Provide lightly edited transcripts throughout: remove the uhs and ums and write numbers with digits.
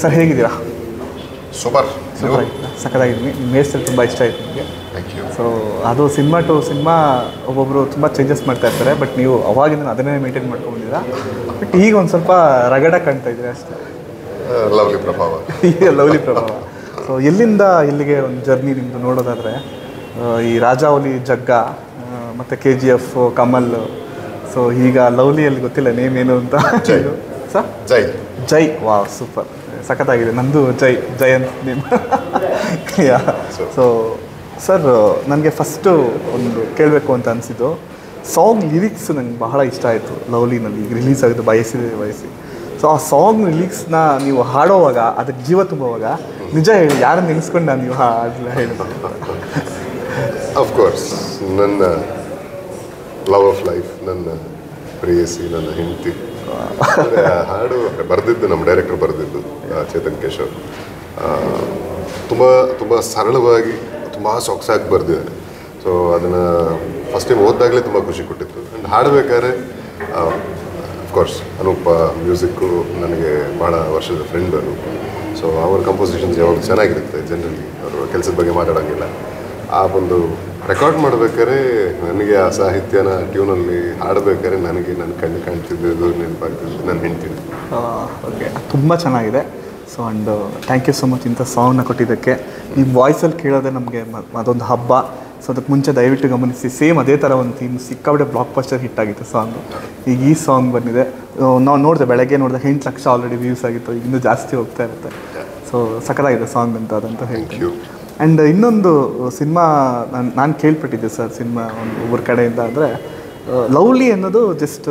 Sir ಹೇಗಿದ್ದೀರಾ? Super ಆಗಿತ್ತು, ಸಖತ್ತಾಗಿದ್ದೀನಿ. ನಿಮ್ಮ ಹೇರ್ ಸ್ಟೈಲ್ ತುಂಬ ಇಷ್ಟ ಆಯಿತು ನನಗೆ. Thank you. ಸೊ ಅದು ಸಿನಿಮಾ ಟು ಸಿನಿಮಾ ಒಬ್ಬೊಬ್ಬರು ತುಂಬ ಚೇಂಜಸ್ ಮಾಡ್ತಾ ಇರ್ತಾರೆ, ಬಟ್ ನೀವು ಅವಾಗಿಂದ ಅದನ್ನೇ ಮೇಂಟೈನ್ ಮಾಡ್ಕೊಂಡಿದ್ದೀರಾ. ಬಟ್ ಈಗ ಒಂದು ಸ್ವಲ್ಪ ರಗಡ ಕಾಣ್ತಾ ಇದ್ದೀರಾ ಅಷ್ಟೇ. ಲವ್ಲಿ ಪ್ರಭಾವ. ಲವ್ಲಿ ಪ್ರಭಾವ. ಸೊ ಎಲ್ಲಿಂದ ಇಲ್ಲಿಗೆ ಒಂದು ಜರ್ನಿ ನಿಮ್ಮದು ನೋಡೋದಾದರೆ, ಈ ರಾಜಾವಲಿ ಜಗ್ಗ ಮತ್ತು KGF ಕಮಲ್, ಸೊ ಈಗ ಲವ್ಲಿಯಲ್ಲಿ ಗೊತ್ತಿಲ್ಲ ನೇಮ್ ಏನು ಅಂತ. ಸರ್ ಜೈ. ವಾವ್, ಸೂಪರ್, ಸಖತ್ತಾಗಿದೆ. ನಂದು ಜೈ ಅಂತ ನೇಮ್. ಸೊ ಸರ್, ನನಗೆ ಫಸ್ಟು ಒಂದು ಕೇಳಬೇಕು ಅಂತ ಅನಿಸಿದ್ದು, ಸಾಂಗ್ ಲಿರಿಕ್ಸ್ ನಂಗೆ ಬಹಳ ಇಷ್ಟ ಆಯಿತು ಲವ್ಲಿನಲ್ಲಿ. ಈಗ ರಿಲೀಸ್ ಆಗಿದ್ದು ಬಯಸಿ. ಸೊ ಆ ಸಾಂಗ್ ಲಿರಿಕ್ಸ್ನ ನೀವು ಹಾಡೋವಾಗ, ಅದಕ್ಕೆ ಜೀವ ತುಂಬುವಾಗ ನಿಜ ಹೇಳಿ, ಯಾರನ್ನು ನೆನೆಸ್ಕೊಂಡು ನಾನು ನೀವು ಹಾಡಲ್ಲ ಹೇಳಿದ್ದು? ಅಫ್ಕೋರ್ಸ್ ನನ್ನ ಲವ್ ಆಫ್ ಲೈಫ್, ನನ್ನ ಪ್ರೇಯಸಿ, ನನ್ನ ಹೆಂಡತಿ. ಹಾಡು ಬರೆದಿದ್ದು ನಮ್ಮ ಡೈರೆಕ್ಟರ್ ಬರೆದಿದ್ದು ಚೇತನ್ ಕೇಶವ್. ತುಂಬ ಸರಳವಾಗಿ, ತುಂಬ ಸೊಗಸಾಗಿ ಬರೆದಿದ್ದಾರೆ. ಸೊ ಅದನ್ನು ಫಸ್ಟ್ ಟೈಮ್ ಓದಿದಾಗಲೇ ತುಂಬ ಖುಷಿ ಕೊಟ್ಟಿತ್ತು. ಆ್ಯಂಡ್ ಹಾಡಬೇಕಾದ್ರೆ ಅಫ್ಕೋರ್ಸ್ ಅನೂಪ ಮ್ಯೂಸಿಕ್ಕು ನನಗೆ ಭಾಳ ವರ್ಷದ ಫ್ರೆಂಡ್ ಅನೂಪ್. ಸೊ ಅವ್ರ ಕಂಪೋಸಿಷನ್ಸ್ ಯಾವಾಗ ಚೆನ್ನಾಗಿರುತ್ತೆ. ಜನರಲಿ ಅವರು ಕೆಲಸದ ಬಗ್ಗೆ ಮಾತಾಡೋಂಗಿಲ್ಲ. ಆ ಒಂದು ರೆಕಾರ್ಡ್ ಮಾಡಬೇಕಾದ್ರೆ ನನಗೆ ಆ ಸಾಹಿತ್ಯನ ಟ್ಯೂನಲ್ಲಿ ಹಾಡಬೇಕಾದ್ರೆ ನನಗೆ ನನ್ನ ಕಣ್ಣು ಕಾಣ್ತಿದ್ದು ನೆನಪಾಗ್ತಿದ್ದು ನನ್ನ ಹೆಂಡ್ತೀನಿ. ಓಕೆ, ತುಂಬ ಚೆನ್ನಾಗಿದೆ. So and thank you so much ಇಂಥ ಸಾಂಗ್ನ ಕೊಟ್ಟಿದ್ದಕ್ಕೆ. ನಿಮ್ಮ ವಾಯ್ಸಲ್ಲಿ ಕೇಳೋದೆ ನಮಗೆ ಅದೊಂದು ಹಬ್ಬ. ಸೊ ಅದಕ್ಕೆ ಮುಂಚೆ ದಯವಿಟ್ಟು ಗಮನಿಸಿ, ಸೇಮ್ ಅದೇ ಥರ ಒಂದು ಥೀಮ್ ಸಿಕ್ಕಾಬಿಟ್ಟೆ ಬ್ಲಾಕ್ ಬಸ್ಟರ್ ಹಿಟ್ ಆಗಿತ್ತು ಸಾಂಗು. ಈಗ ಈ ಸಾಂಗ್ ಬಂದಿದೆ, ನಾವು ನೋಡಿದೆ, ಬೆಳಗ್ಗೆ ನೋಡಿದೆ 8 ಲಕ್ಷ ಆಲ್ರೆಡಿ ವ್ಯೂಸ್ ಆಗಿತ್ತು. ಇನ್ನೂ ಜಾಸ್ತಿ ಹೋಗ್ತಾ ಇರುತ್ತೆ. ಸೊ ಸಖತ್ತಾಗಿದೆ ಸಾಂಗ್ ಅಂತ ಅದಂತ ಹೇಳ್ತೀನಿ. ಆ್ಯಂಡ್ ಇನ್ನೊಂದು ಸಿನಿಮಾ ನಾನು ಕೇಳ್ಪಟ್ಟಿದ್ದೆ ಸರ್, ಸಿನಿಮಾ ಒಬ್ಬರ ಕಡೆಯಿಂದ, ಅಂದರೆ ಲವ್ಲಿ ಅನ್ನೋದು ಜಸ್ಟ್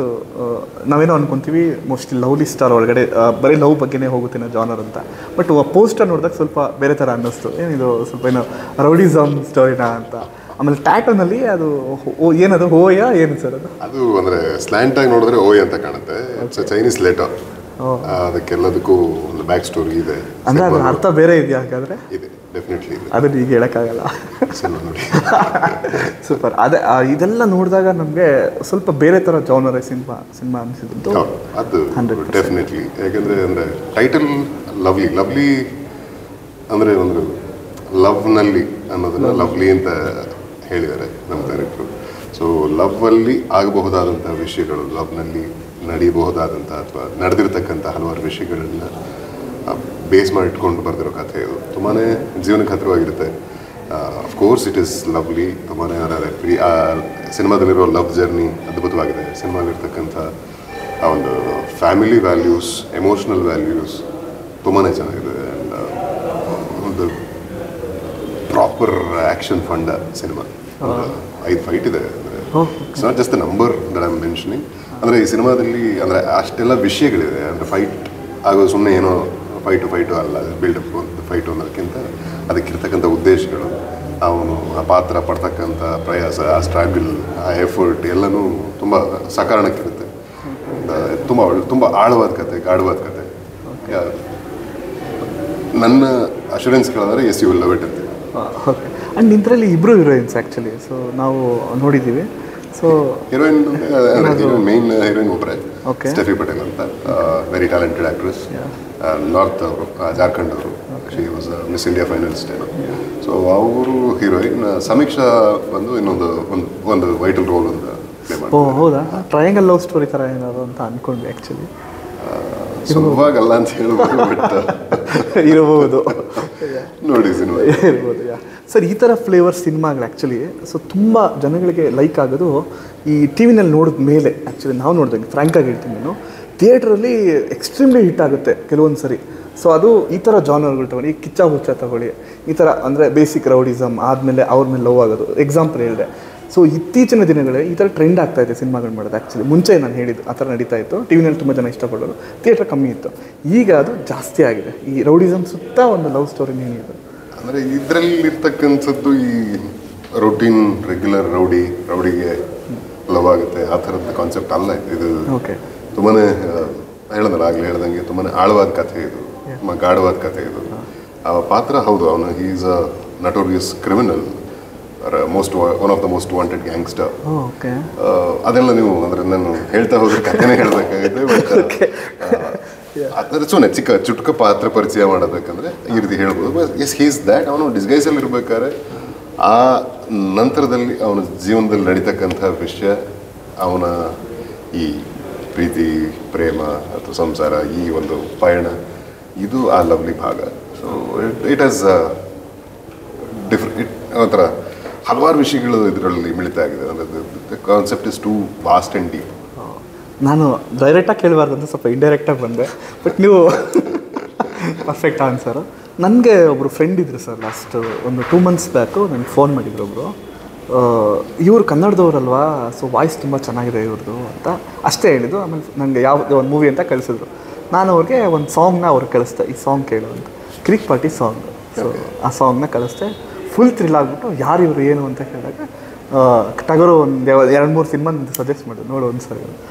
ನಾವೇನೋ ಅನ್ಕೊತೀವಿ ಮೋಸ್ಟ್ಲಿ ಲವ್ಲಿ ಸ್ಟಾರ್ ಒಳಗಡೆ ಬರೀ ಲವ್ ಬಗ್ಗೆನೇ ಹೋಗುತ್ತೇನೋ ಜಾನರ್ ಅಂತ. ಬಟ್ ಪೋಸ್ಟರ್ ನೋಡಿದಾಗ ಸ್ವಲ್ಪ ಬೇರೆ ಥರ ಅನ್ನಿಸ್ತು. ಏನಿದು ಸ್ವಲ್ಪ ಏನೋ ರೌಡಿಸಮ್ ಸ್ಟೋರಿನಾ ಅಂತ. ಆಮೇಲೆ ಟ್ಯಾಟೋನಲ್ಲಿ ಅದು ಏನದು ಓಯಾ ಏನು ಸರ್ ಅದು ಅಂದರೆ ಸ್ಲ್ಯಾಂಟ್ ಆಗಿ ನೋಡಿದ್ರೆ ಓಯ್ ಅಂತ ಕಾಣುತ್ತೆ. Chinese litre. ಅದಕ್ಕೆಲ್ಲದಕ್ಕೂ ಒಂದು ಬ್ಯಾಕ್ ಸ್ಟೋರಿ ಇದೆ. ಅಂದರೆ ಅದರ ಅರ್ಥ ಬೇರೆ ಇದೆಯಾ ಹಾಗಾದರೆ? ಇದೆ, ಡೆಫಿನೆಟ್ಲಿ ಇದೆ. ಅದನ್ನು ಈಗ ಹೇಳೋಕ್ಕಾಗಲ್ಲ. ನೋಡಿ ಸೂಪರ್. ಅದೇ ಇದೆಲ್ಲ ನೋಡಿದಾಗ ನಮಗೆ ಸ್ವಲ್ಪ ಬೇರೆ ಥರ ಜಾನರ್ ಸಿನಿಮಾ ಅನಿಸಿದ್ದು ಅದು 100% ಡೆಫಿನೆಟ್ಲಿ. ಯಾಕೆಂದರೆ ಟೈಟಲ್ ಲವ್ಲಿ ಅಂದರೆ ಒಂದು ಲವ್ನಲ್ಲಿ ಅನ್ನೋದನ್ನ ಲವ್ಲಿ ಅಂತ ಹೇಳಿದ್ದಾರೆ ನಮ್ಮ ಡೈರೆಕ್ಟ್ರು. ಸೊ ಲವ್ವಲ್ಲಿ ಆಗಬಹುದಾದಂಥ ವಿಷಯಗಳು, ಲವ್ನಲ್ಲಿ ನಡೆಯಬಹುದಾದಂಥ ಅಥವಾ ನಡೆದಿರ್ತಕ್ಕಂಥ ಹಲವಾರು ವಿಷಯಗಳನ್ನು ಬೇಸ್ ಮಾಡಿ ಇಟ್ಕೊಂಡು ಬರೆದಿರೋ ಕಥೆ ಇದು. ತುಂಬಾ ಜೀವನಕ್ಕೆ ಹತ್ತಿರವಾಗಿರುತ್ತೆ. Of course it is lovely. ತುಂಬಾ ಸಿನಿಮಾದಲ್ಲಿರೋ ಲವ್ ಜರ್ನಿ ಅದ್ಭುತವಾಗಿದೆ. ಸಿನಿಮಾಲಿರ್ತಕ್ಕಂಥ ಆ ಒಂದು ಫ್ಯಾಮಿಲಿ ವ್ಯಾಲ್ಯೂಸ್, ಎಮೋಷ್ನಲ್ ವ್ಯಾಲ್ಯೂಸ್ ತುಂಬಾ ಚೆನ್ನಾಗಿದೆ. ಆ್ಯಂಡ್ ಒಂದು proper action fund cinema. 5 fight ಇದೆ. ಅಂದರೆ it's not just the number that I am mentioning. ಅಂದರೆ ಈ ಸಿನಿಮಾದಲ್ಲಿ ಅಂದರೆ ಅಷ್ಟೆಲ್ಲ ವಿಷಯಗಳಿದೆ. ಅಂದರೆ ಫೈಟ್ ಆಗೋದು ಸುಮ್ಮನೆ ಏನೋ ಫೈಟು ಅಲ್ಲ, ಬಿಲ್ಡಪ್ ಫೈಟು ಅನ್ನೋದಕ್ಕಿಂತ ಅದಕ್ಕಿರ್ತಕ್ಕಂಥ ಉದ್ದೇಶಗಳು, ಅವನು ಆ ಪಾತ್ರ ಪಡ್ತಕ್ಕಂಥ ಪ್ರಯಾಸ, ಆ ಸ್ಟ್ರಗಲ್, ಆ ಎಫರ್ಟ್ ಎಲ್ಲನೂ ತುಂಬ ಸಕಾರಣಕ್ಕಿರುತ್ತೆ. ತುಂಬ ಆಳವಾದ ಕತೆ, ಗಾಢವಾದ ಕತೆ. ನನ್ನ ಅಶ್ಯೂರೆನ್ಸ್ ಕೇಳಿದ್ರೆ yes you will love it ಅಂತ. ಓಕೆ. ಆ್ಯಂಡ್ ಇದರಲ್ಲಿ ಇಬ್ಬರು ಹೀರೋಯಿನ್ಸ್ ಆ್ಯಕ್ಚುಲಿ. ಸೊ ನಾವು ನೋಡಿದ್ದೀವಿ. ಸೊ ಹೀರೋಯಿನ್ ಮೇನ್ ಹೀರೋಯಿನ್ ಒಬ್ಬರೇ, ಸ್ಟೆಫಿ ಪಟೇಲ್ ಅಂತ, ವೆರಿ ಟ್ಯಾಲೆಂಟೆಡ್ ಆ್ಯಕ್ಟ್ರೆಸ್. ನಾರ್ತ್ ಅವರು, ಜಾರ್ಖಂಡ್ ಅವರು. She was Miss India finalist ಏನೋ. ಸೊ ಅವರು ಹೀರೋಯಿನ್. ಸಮೀಕ್ಷಾ ಬಂದು ಒಂದು ವೈಟಲ್ ರೋಲ್ ಅಂತ ಪ್ಲೇ ಮಾಡಿ. ಓ ಹೌದಾ? ಟ್ರಯಾಂಗಲ್ ಲವ್ ಸ್ಟೋರಿ ಥರ ಏನಾದ್ರು ಅಂತ ಅಂದ್ಕೊಂಡ್ವಿ ಆ್ಯಕ್ಚುಲಿ. ಸುಲಭವಾಗಲ್ಲ ಅಂತ ಹೇಳ್ಬೋದು, ಬಟ್ ಇರಬಹುದು. ನೋಡಿ ಸಿನಿಮಾ ಇರ್ಬೋದು. ಸರ್, ಈ ಥರ ಫ್ಲೇವರ್ ಸಿನಿಮಾಗಳು ಆ್ಯಕ್ಚುಲಿ ಸೊ ತುಂಬ ಜನಗಳಿಗೆ ಲೈಕ್ ಆಗೋದು ಈ ಟಿ ವಿನಲ್ಲಿ ನೋಡಿದ ಮೇಲೆ. ಆ್ಯಕ್ಚುಲಿ ನಾವು ನೋಡಿದಂಗೆ ಫ್ರ್ಯಾಂಕಾಗಿ ಹೇಳ್ತೀನಿ ನಾನು, ಥಿಯೇಟ್ರಲ್ಲಿ ಎಕ್ಸ್ಟ್ರೀಮ್ಲಿ ಹಿಟ್ ಆಗುತ್ತೆ ಕೆಲವೊಂದು ಸರಿ. ಸೊ ಅದು ಈ ಥರ ಜಾನರ್ಗಳು ತಗೊಳ್ಳಿ, ಈ ಕಿಚ್ಚ ಹುಚ್ಚ ತಗೊಳ್ಳಿ, ಈ ಥರ ಅಂದರೆ ಬೇಸಿಕ್ ರೌಡಿಸಮ್ ಆದಮೇಲೆ ಅವ್ರ ಮೇಲೆ ಲವ್ ಆಗೋದು ಎಕ್ಸಾಂಪಲ್ ಹೇಳಿದೆ. ಸೊ ಇತ್ತೀಚಿನ ದಿನಗಳೇ ಈ ಥರ ಟ್ರೆಂಡ್ ಆಗ್ತಾ ಇದೆ ಸಿನಿಮಾಗಳು ಮಾಡೋದು. ಆ್ಯಕ್ಚುಲಿ ಮುಂಚೆ ನಾನು ಹೇಳಿದ್ದು ಆ ಥರ ನಡೀತಾ ಇತ್ತು. ಟಿ ವಿನಲ್ಲಿ ತುಂಬ ಜನ ಇಷ್ಟಪಡೋರು, ಥಿಯೇಟ್ರ್ ಕಮ್ಮಿ ಇತ್ತು. ಈಗ ಅದು ಜಾಸ್ತಿ ಆಗಿದೆ. ಈ ರೌಡಿಸಮ್ ಸುತ್ತ ಒಂದು ಲವ್ ಸ್ಟೋರಿ ಏನಿದೆ ಅಂದರೆ ಇದರಲ್ಲಿರ್ತಕ್ಕಂಥದ್ದು ಈ ರೊಟೀನ್ ರೆಗ್ಯುಲರ್ ರೌಡಿಗೆ ಲವ್ ಆಗುತ್ತೆ ಆ ಥರದ ಕಾನ್ಸೆಪ್ಟ್ ಅಲ್ಲ ಇದು. ಓಕೆ. ತುಂಬಾ ಹೇಳ್ದಲ್ಲ ಆಗಲೇ ಹೇಳ್ದಂಗೆ ತುಂಬಾ ಆಳವಾದ ಕಥೆ ಇದು, ತುಂಬ ಗಾಢವಾದ ಕಥೆ ಇದು. ಆ ಪಾತ್ರ ಹೌದು, ಅವನು he is a notorious criminal, one of the most wanted gangster. ಅದೆಲ್ಲ ನೀವು ಅಂದರೆ ನಾನು ಹೇಳ್ತಾ ಹೋದ್ರೆ ಕಥೆನೇ ಹೇಳಬೇಕಾಗಿದೆ. ಬಟ್ ಅದರ ಸುಮ್ಮನೆ ಚುಟ್ಕ ಪಾತ್ರ ಪರಿಚಯ ಮಾಡೋದಕ್ಕಂದ್ರೆ ಈ ರೀತಿ ಹೇಳ್ಬೋದು. Yes he's that. ಅವನು ಡಿಸ್ಗೈಸಲ್ಲಿ ಇರ್ಬೇಕಾದ್ರೆ ಆ ನಂತರದಲ್ಲಿ ಅವನ ಜೀವನದಲ್ಲಿ ನಡೀತಕ್ಕಂಥ ವಿಷಯ, ಅವನ ಈ ಪ್ರೀತಿ, ಪ್ರೇಮ ಅಥವಾ ಸಂಸಾರ, ಈ ಒಂದು ಪಯಣ, ಇದು ಆ ಲವ್ಲಿ ಭಾಗ. ಸೊ ಇಟ್ ಹ್ಯಾಸ್ ಒಂಥರ ಹಲವಾರು ವಿಷಯಗಳು ಇದರಲ್ಲಿ ಮಿಳಿತ ಆಗಿದೆ. ಅಂದರೆ concept is too vast and deep. ನಾನು ಡೈರೆಕ್ಟಾಗಿ ಕೇಳಬಾರ್ದು ಅಂತ ಸ್ವಲ್ಪ ಇಂಡೈರೆಕ್ಟಾಗಿ ಬಂದೆ, ಬಟ್ ನೀವು ಪರ್ಫೆಕ್ಟ್ ಆನ್ಸರು. ನನಗೆ ಒಬ್ಬರು ಫ್ರೆಂಡ್ ಇದ್ರು ಸರ್, ಲಾಸ್ಟ್ ಒಂದು 2 months ಬ್ಯಾಕು ನನಗೆ ಫೋನ್ ಮಾಡಿದ್ರು ಒಬ್ಬರು. ಇವರು ಕನ್ನಡದವ್ರಲ್ವಾ, ಸೊ ವಾಯ್ಸ್ ತುಂಬ ಚೆನ್ನಾಗಿದೆ ಇವ್ರದ್ದು ಅಂತ ಅಷ್ಟೇ ಹೇಳಿದ್ದು. ಆಮೇಲೆ ನನಗೆ ಯಾವುದೇ ಒಂದು ಮೂವಿ ಅಂತ ಕಳಿಸಿದ್ರು. ನಾನು ಅವ್ರಿಗೆ ಒಂದು ಸಾಂಗ್ನ ಅವ್ರಿಗೆ ಕಳಿಸ್ದೆ, ಈ ಸಾಂಗ್ ಕೇಳು ಅಂತ, ಕ್ರಿಕ್ ಪಾರ್ಟಿ ಸಾಂಗ್. ಸೊ ಆ ಸಾಂಗ್ನ ಕಳಿಸ್ದೆ. ಫುಲ್ ಥ್ರಿಲ್ ಆಗಿಬಿಟ್ಟು ಯಾರು ಇವರು ಏನು ಅಂತ ಕೇಳಿದಾಗ ಟಗರು ಒಂದು 2-3 ಸಿನಿಮಾ ಸಜೆಸ್ಟ್ ಮಾಡಿದ್ರು, ನೋಡು ಒಂದು ಸರಿ.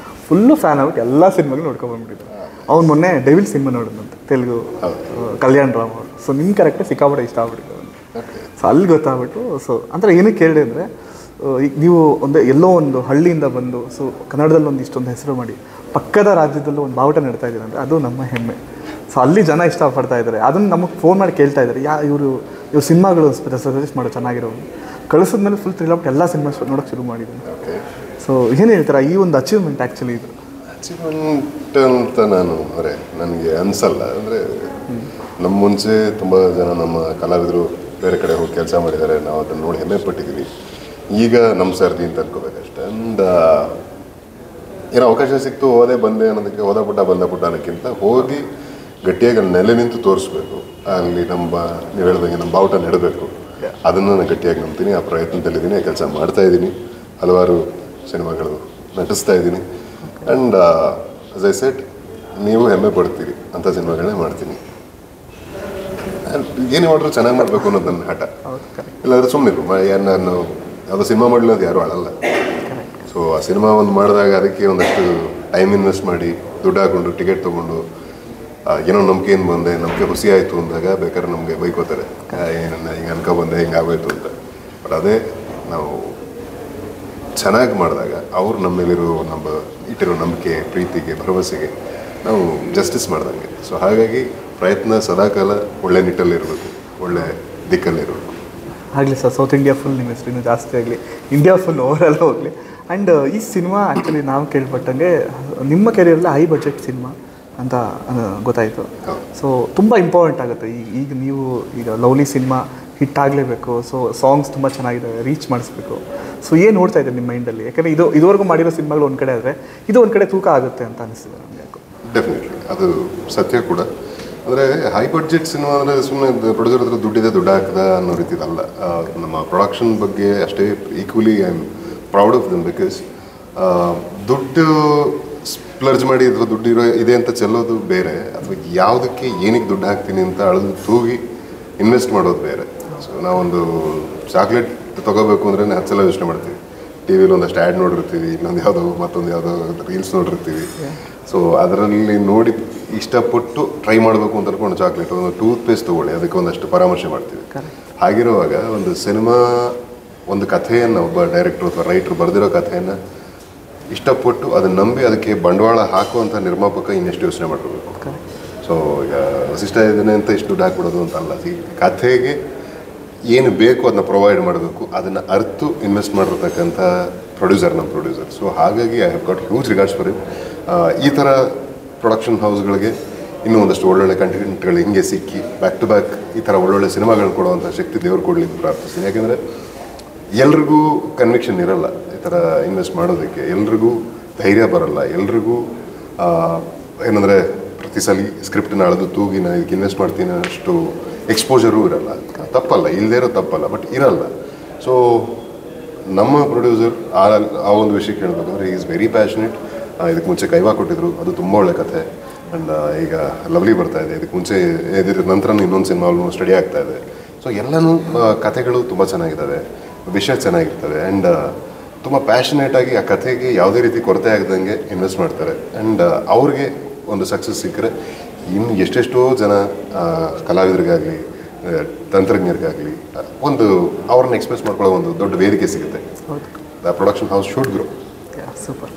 ಫುಲ್ಲು ಫ್ಯಾನ್ ಆಗ್ಬಿಟ್ಟು ಎಲ್ಲ ಸಿನಿಮಾಗಳು ನೋಡ್ಕೊಂಡ್ಬಂದ್ಬಿಟ್ಟಿದ್ರು. ಅವ್ನು ಮೊನ್ನೆ ಡೆವಿಲ್ ಸಿನಿಮಾ ನೋಡಿದಂತೆ, ತೆಲುಗು, ಕಲ್ಯಾಣ್ ರಾಮ್ ಅವರು. ಸೊ ನಿಮ್ಮ ಕರೆಕ್ಟೇ ಸಿಕ್ಕಾಬಿಟ್ಟೆ ಇಷ್ಟ ಆಗ್ಬಿಟ್ಟಿತ್ತು. ಸೊ ಅಲ್ಲಿ ಗೊತ್ತಾಗ್ಬಿಟ್ಟು, ಸೊ ಅಂದರೆ ಏನಕ್ಕೆ ಕೇಳಿದೆ ಅಂದರೆ, ಈಗ ನೀವು ಎಲ್ಲೋ ಒಂದು ಹಳ್ಳಿಯಿಂದ ಬಂದು ಸೊ ಕನ್ನಡದಲ್ಲಿ ಒಂದು ಇಷ್ಟೊಂದು ಹೆಸರು ಮಾಡಿ ಪಕ್ಕದ ರಾಜ್ಯದಲ್ಲೂ ಒಂದು ಬಾವುಟ ನಡ್ತಾ ಇದ್ದೀರ ಅಂದರೆ ಅದು ನಮ್ಮ ಹೆಮ್ಮೆ. ಸೊ ಅಲ್ಲಿ ಜನ ಇಷ್ಟಪಡ್ತಾ ಇದ್ದಾರೆ. ಅದನ್ನು ನಮಗೆ ಫೋನ್ ಮಾಡಿ ಕೇಳ್ತಾ ಇದ್ದಾರೆ, ಇವರು ಸಿನಿಮಾಗಳು ಸಜೆಸ್ಟ್ ಮಾಡೋ ಚೆನ್ನಾಗಿರೋದು. ಕಳಿಸಿದ್ಮೇಲೆ ಫುಲ್ ಥ್ರಿಲ್ ಆಗ್ಬಿಟ್ಟು ಎಲ್ಲ ಸಿನಿಮಾ ನೋಡೋಕ್ಕೆ ಶುರು ಮಾಡಿದ್ದೀನಿ. ಸೊ ಏನು ಹೇಳ್ತೀರಾ ಈ ಒಂದು ಅಚೀವ್ಮೆಂಟ್? ಆ್ಯಕ್ಚುಲಿ ಇದು ಅಚೀವ್ಮೆಂಟ್ ಅಂತ ನಾನು ಅಂದರೆ ನನಗೆ ಅನಿಸಲ್ಲ. ಅಂದರೆ ನಮ್ಮ ಮುಂಚೆ ತುಂಬ ಜನ ನಮ್ಮ ಕಲಾವಿದರು ಬೇರೆ ಕಡೆ ಹೋಗಿ ಕೆಲಸ ಮಾಡಿದ್ದಾರೆ, ನಾವು ಅದನ್ನು ನೋಡಿ ಹೆಮ್ಮೆ ಪಟ್ಟಿದ್ದೀವಿ. ಈಗ ನಮ್ಮ ಸರ್ದಿ ಅಂತ ಅನ್ಕೋಬೇಕಷ್ಟೆ. ಆ್ಯಂಡ್ ಏನೋ ಅವಕಾಶ ಸಿಕ್ತು, ಬಂದೆ ಅನ್ನೋದಕ್ಕೆ ಹೋದ ಪುಟ್ಟ ಅನ್ನೋಕ್ಕಿಂತ ಹೋಗಿ ಗಟ್ಟಿಯಾಗಿ ಅಲ್ಲಿ ನೆಲೆ ನಿಂತು ತೋರಿಸ್ಬೇಕು. ಅಲ್ಲಿ ನೀವು ಹೇಳ್ದಂಗೆ ನಮ್ಮ ಬಾವುಟ ನೆಡಬೇಕು. ಅದನ್ನು ನಾನು ಗಟ್ಟಿಯಾಗಿ ನಂಬ್ತೀನಿ. ಆ ಪ್ರಯತ್ನದಲ್ಲಿದ್ದೀನಿ, ಕೆಲಸ ಮಾಡ್ತಾಯಿದ್ದೀನಿ, ಹಲವಾರು ಸಿನಿಮಾಗಳು ನಟಿಸ್ತಾ ಇದ್ದೀನಿ. ಆ್ಯಂಡ್ ಆಸ್ ಐ ಸೆಡ್, ನೀವು ಹೆಮ್ಮೆ ಪಡ್ತೀರಿ ಅಂಥ ಸಿನಿಮಾಗಳನ್ನೇ ಮಾಡ್ತೀನಿ. ಏನು ಮಾಡಿದ್ರು ಚೆನ್ನಾಗಿ ಮಾಡಬೇಕು ಅನ್ನೋದು ನನ್ನ ಹಠ. ಇಲ್ಲಾಂದರೆ ಸುಮ್ಮನೆ ನಾನು ಯಾವುದೋ ಸಿನಿಮಾ ಮಾಡಲಿ ಅದು ಯಾರೂ ಆಳಲ್ಲ. ಸೊ ಆ ಸಿನಿಮಾ ಒಂದು ಮಾಡಿದಾಗ ಅದಕ್ಕೆ ಒಂದಷ್ಟು ಟೈಮ್ ಇನ್ವೆಸ್ಟ್ ಮಾಡಿ, ದುಡ್ಡು ಹಾಕ್ಕೊಂಡು, ಟಿಕೆಟ್ ತೊಗೊಂಡು, ಏನೋ ನಂಬಿಕೆಯಿಂದ ಬಂದೆ, ನಂಬಿಕೆ ಹುಸಿ ಆಯಿತು ಅಂದಾಗ ಬೇಕಾದ್ರೆ ನಮಗೆ ಬೈಕೋತಾರೆ, ಏನನ್ನ ಹಿಂಗೆ ಅನ್ಕೊಬಂದೆ, ಹಿಂಗೆ ಆಗೋಯ್ತು ಅಂತ. ಬಟ್ ಅದೇ ನಾವು ಚೆನ್ನಾಗಿ ಮಾಡಿದಾಗ ಅವ್ರು ನಮ್ಮ ಮೇಲಿರೋ ಇಟ್ಟಿರೋ ನಂಬಿಕೆ, ಪ್ರೀತಿಗೆ, ಭರವಸೆಗೆ ನಾವು ಜಸ್ಟಿಸ್ ಮಾಡ್ದಂಗೆ. ಸೊ ಹಾಗಾಗಿ ಪ್ರಯತ್ನ ಸದಾಕಾಲ ಒಳ್ಳೆ ನಿಟ್ಟಲ್ಲಿರಬೇಕು, ಒಳ್ಳೆ ದಿಕ್ಕಲ್ಲಿರಬೇಕು. ಆಗಲಿ ಸರ್, ಸೌತ್ ಇಂಡಿಯಾ ಫುಲ್ ನಿಮ್ಮ ಹೆಸರು ಇನ್ನೂ ಜಾಸ್ತಿ ಆಗಲಿ, ಇಂಡಿಯಾ ಫುಲ್ ಓವರಾಲ್ ಹೋಗಲಿ. ಆ್ಯಂಡ್ ಈ ಸಿನಿಮಾ ಆ್ಯಕ್ಚುಲಿ ನಾವು ಕೇಳ್ಪಟ್ಟಂಗೆ ನಿಮ್ಮ ಕೆರಿಯರಲ್ಲಿ ಹೈ ಬಜೆಟ್ ಸಿನಿಮಾ ಅಂತ ಗೊತ್ತಾಯಿತು. ಸೊ ತುಂಬ ಇಂಪಾರ್ಟೆಂಟ್ ಆಗುತ್ತೆ. ಈಗ ನೀವು ಲವ್ಲಿ ಸಿನಿಮಾ ಹಿಟ್ ಆಗಲೇಬೇಕು. ಸೊ ಸಾಂಗ್ಸ್ ತುಂಬ ಚೆನ್ನಾಗಿದ್ದಾವೆ, ರೀಚ್ ಮಾಡಿಸ್ಬೇಕು. ಸೊ ಏನು ನೋಡ್ತಾ ಇದ್ದಾರೆ ನಿಮ್ಮ ಮೈಂಡಲ್ಲಿ? ಯಾಕಂದರೆ ಇದುವರೆಗೂ ಮಾಡಿರೋ ಸಿನಿಮಾಗಳು ಒಂದು ಕಡೆ ಆದರೆ ಇದು ಒಂದು ಕಡೆ ತೂಕ ಆಗುತ್ತೆ ಅಂತ ಅನಿಸ್ತಿದೆ ನಮಗೆ. ಯಾಕೋ ಡೆಫಿನೆಟ್ಲಿ ಅದು ಸತ್ಯ ಕೂಡ. ಅಂದರೆ ಹೈ ಬಡ್ಜೆಟ್ ಸಿನಿಮಾ ಅಂದರೆ ಸುಮ್ಮನೆ ಪ್ರೊಡ್ಯೂಸರ್ ಹತ್ರ ದುಡ್ಡಿದೆ, ದುಡ್ಡು ಹಾಕದ ಅನ್ನೋ ರೀತಿದಲ್ಲ. ನಮ್ಮ ಪ್ರೊಡಕ್ಷನ್ ಬಗ್ಗೆ ಅಷ್ಟೇ equally I am proud of them. Because ದುಡ್ಡು ಸ್ಪ್ಲರ್ಜ್ ಮಾಡಿ ಅಥವಾ ದುಡ್ಡು ಇದೆ ಅಂತ ಚೆಲ್ಲೋದು ಬೇರೆ, ಅಥವಾ ಯಾವುದಕ್ಕೆ ಏನಕ್ಕೆ ದುಡ್ಡು ಹಾಕ್ತೀನಿ ಅಂತ ಅಳದು ತೂಗಿ ಇನ್ವೆಸ್ಟ್ ಮಾಡೋದು ಬೇರೆ. ಸೊ ನಾವೊಂದು ಚಾಕ್ಲೇಟ್ ತೊಗೋಬೇಕು ಅಂದರೆ 10 ಸಲ ಯೋಚನೆ ಮಾಡ್ತೀವಿ. ಟಿ ವಿಲಿ ಒಂದಷ್ಟು ಆ್ಯಡ್ ನೋಡಿರ್ತೀವಿ, ಇನ್ನೊಂದು ಯಾವುದೋ ಮತ್ತೊಂದು ಯಾವುದೋ ರೀಲ್ಸ್ ನೋಡಿರ್ತೀವಿ. ಸೊ ಅದರಲ್ಲಿ ನೋಡಿ ಇಷ್ಟಪಟ್ಟು ಟ್ರೈ ಮಾಡಬೇಕು ಅಂತ ಅನ್ಕೊಂಡು ಚಾಕ್ಲೇಟ್, ಒಂದು ಟೂತ್ ಪೇಸ್ಟ್ ತೊಗೊಳ್ಳಿ, ಅದಕ್ಕೆ ಒಂದಷ್ಟು ಪರಾಮರ್ಶೆ ಮಾಡ್ತೀವಿ. ಹಾಗಿರುವಾಗ ಒಂದು ಸಿನಿಮಾ, ಒಂದು ಕಥೆಯನ್ನು ಒಬ್ಬ ಡೈರೆಕ್ಟ್ರು ಅಥವಾ ರೈಟ್ರು ಬರೆದಿರೋ ಕಥೆಯನ್ನು ಇಷ್ಟಪಟ್ಟು ಅದನ್ನು ನಂಬಿ ಅದಕ್ಕೆ ಬಂಡವಾಳ ಹಾಕುವಂಥ ನಿರ್ಮಾಪಕ ಇನ್ನೆಷ್ಟು ಯೋಚನೆ ಮಾಡಿರ್ಬೇಕು. ಸೊ ಈಗ ವಸಿಷ್ಠ ಇದನ್ನೇ ಅಂತ ಇಷ್ಟು ದುಡ್ಡು ಹಾಕ್ಬಿಡೋದು ಅಂತ ಅಲ್ಲ. ಈ ಕಥೆಗೆ ಏನು ಬೇಕು ಅದನ್ನ ಪ್ರೊವೈಡ್ ಮಾಡಬೇಕು, ಅದನ್ನು ಅರ್ತು ಇನ್ವೆಸ್ಟ್ ಮಾಡಿರ್ತಕ್ಕಂಥ ಪ್ರೊಡ್ಯೂಸರ್ ನಮ್ಮ ಪ್ರೊಡ್ಯೂಸರ್. ಸೊ ಹಾಗಾಗಿ I have got huge regards for it. ಈ ಥರ ಪ್ರೊಡಕ್ಷನ್ ಹೌಸ್ಗಳಿಗೆ ಇನ್ನೂ ಒಂದಷ್ಟು ಒಳ್ಳೊಳ್ಳೆ ಕಂಟೆಂಟ್ಗಳು ಹಿಂಗೆ ಸಿಕ್ಕಿ ಬ್ಯಾಕ್ ಟು ಬ್ಯಾಕ್ ಈ ಥರ ಒಳ್ಳೊಳ್ಳೆ ಸಿನಿಮಾಗಳನ್ನ ಕೊಡುವಂಥ ಶಕ್ತಿ ದೇವ್ರು ಕೊಡಲಿ ಅಂತ ಪ್ರಾರ್ಥಿಸ್ತೀನಿ. ಯಾಕೆಂದರೆ ಎಲ್ರಿಗೂ ಕನ್ವಿಕ್ಷನ್ ಇರಲ್ಲ ಈ ಥರ ಇನ್ವೆಸ್ಟ್ ಮಾಡೋದಕ್ಕೆ, ಎಲ್ರಿಗೂ ಧೈರ್ಯ ಬರಲ್ಲ, ಎಲ್ರಿಗೂ ಏನಂದರೆ ಪ್ರತಿ ಸಲ ಸ್ಕ್ರಿಪ್ಟನ್ನ ಅಳೆದು ತೂಗಿ ನಾನು ಇದಕ್ಕೆ ಇನ್ವೆಸ್ಟ್ ಮಾಡ್ತೀನಿ ಅಷ್ಟು ಎಕ್ಸ್ಪೋಜರೂ ಇರಲ್ಲ. ತಪ್ಪಲ್ಲ, ಇಲ್ಲದೇ ಇರೋ ತಪ್ಪಲ್ಲ, ಬಟ್ ಇರಲ್ಲ. ಸೊ ನಮ್ಮ ಪ್ರೊಡ್ಯೂಸರ್ ಆ ಒಂದು ವಿಷಯಕ್ಕೆ ಹೇಳಬೇಕಂದ್ರೆ ಈಸ್ ವೆರಿ ಪ್ಯಾಷನೇಟ್. ಇದಕ್ಕೆ ಮುಂಚೆ ಕೈವಾ ಕೊಟ್ಟಿದ್ರು, ಅದು ತುಂಬ ಒಳ್ಳೆ ಕಥೆ. ಆ್ಯಂಡ್ ಈಗ ಲವ್ಲಿ ಬರ್ತಾ ಇದೆ, ಇದಕ್ಕೆ ಮುಂಚೆ ಇದ್ರ ನಂತರ ಇನ್ನೊಂದು ಸಿನಿಮಾ ಆಲ್ಮೋಸ್ಟ್ ಸ್ಟಡಿ ಆಗ್ತಾ ಇದೆ. ಸೊ ಎಲ್ಲನೂ ಕಥೆಗಳು ತುಂಬ ಚೆನ್ನಾಗಿದ್ದಾವೆ, ವಿಷಯ ಚೆನ್ನಾಗಿರ್ತವೆ. ಆ್ಯಂಡ್ ತುಂಬ ಪ್ಯಾಷನೇಟಾಗಿ ಆ ಕಥೆಗೆ ಯಾವುದೇ ರೀತಿ ಕೊರತೆ ಆಗದಂಗೆ ಇನ್ವೆಸ್ಟ್ ಮಾಡ್ತಾರೆ. ಆ್ಯಂಡ್ ಅವ್ರಿಗೆ ಒಂದು ಸಕ್ಸಸ್ ಸಿಕ್ಕರೆ ಇನ್ನು ಎಷ್ಟೆಷ್ಟೋ ಜನ ಕಲಾವಿದರಿಗಾಗಲಿ ತಂತ್ರಜ್ಞರಿಗಾಗಲಿ ಒಂದು ಅವ್ರನ್ನ ಎಕ್ಸ್ಪ್ರೆಸ್ ಮಾಡ್ಕೊಳ್ಳೋ ಒಂದು ದೊಡ್ಡ ವೇದಿಕೆ ಸಿಗುತ್ತೆ. The production house should grow. Super.